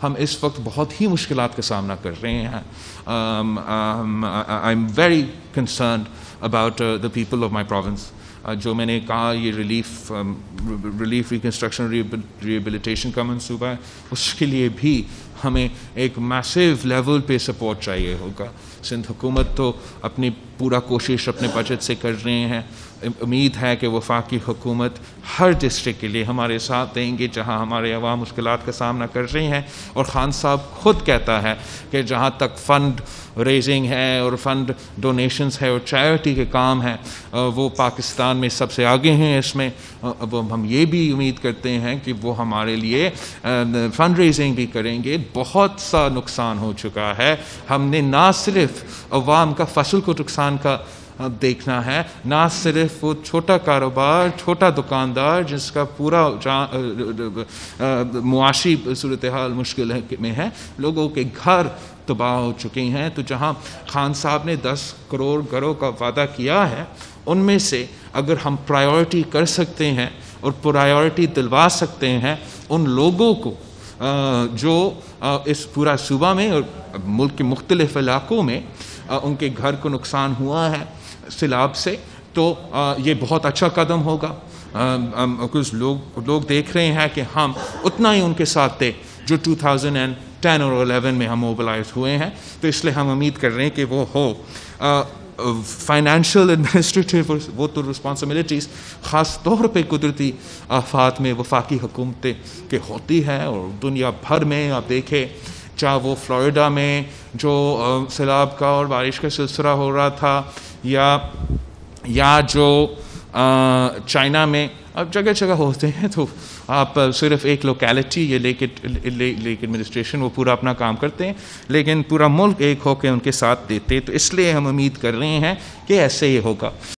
ہم اس وقت بہت ہی مشکلات کا سامنا کر رہے ہیں. I am very concerned about the people of my province. جو میں نے کہا یہ ریلیف ریکنسٹرکشن ریہیبلیٹیشن کا منصوبہ ہے، اس کے لیے بھی ہمیں ایک میسیو لیول پہ سپورٹ چاہیے ہوگا. سندھ حکومت تو اپنی پورا کوشش اپنے بجٹ سے کر رہے ہیں. امید ہے کہ وفاقی حکومت ہر ڈسٹرکٹ کے لیے ہمارے ساتھ دیں گے جہاں ہمارے عوام مشکلات کا سامنا کر رہے ہیں. اور خان صاحب خود کہتا ہے کہ جہاں تک فنڈ ریزنگ ہے اور فنڈ ڈونیشنز ہے اور چیریٹی کے کام ہیں وہ پاکستان میں سب سے آگے ہیں. اس میں ہم یہ بھی امید کرتے ہیں کہ وہ ہمارے لیے فنڈ ریزنگ بھی کریں گے. بہت سا نقصان ہو چکا ہے. ہم نے نہ صرف عوام کا فصل کو نقصان کا دیکھنا ہے، نہ صرف وہ چھوٹا کاروبار، چھوٹا دکاندار جس کا پورا معاشی صورتحال مشکل میں ہے، لوگوں کے گھر تباہ ہو چکے ہیں. تو جہاں خان صاحب نے 10 کروڑ گھروں کا وعدہ کیا ہے، ان میں سے اگر ہم پرائیورٹی کر سکتے ہیں اور پرائیورٹی دلوا سکتے ہیں ان لوگوں کو جو اس پورا صوبہ میں اور ملک کے مختلف علاقوں میں ان کے گھر کو نقصان ہوا ہے سیلاب سے، تو یہ بہت اچھا قدم ہوگا. کچھ لوگ دیکھ رہے ہیں کہ ہم اتنا ہی ان کے ساتھ تھے جو 2010 اور 11 میں ہم موبلائز ہوئے ہیں. تو اس لیے ہم امید کر رہے ہیں کہ وہ ہو. فائنینشیل ایڈمنسٹریٹو وہ تو رسپانسبلٹیز خاص طور پہ قدرتی آفات میں وفاقی حکومتیں کے ہوتی ہے، اور دنیا بھر میں آپ دیکھیں چاہے وہ فلوریڈا میں جو سیلاب کا اور بارش کا سلسلہ ہو رہا تھا، یا جو چائنا میں، اب جگہ جگہ ہوتے ہیں. تو آپ صرف ایک لوکیلٹی یا لیک ایڈمنسٹریشن وہ پورا اپنا کام کرتے ہیں، لیکن پورا ملک ایک ہو کے ان کے ساتھ دیتے. تو اس لیے ہم امید کر رہے ہیں کہ ایسے ہی ہوگا.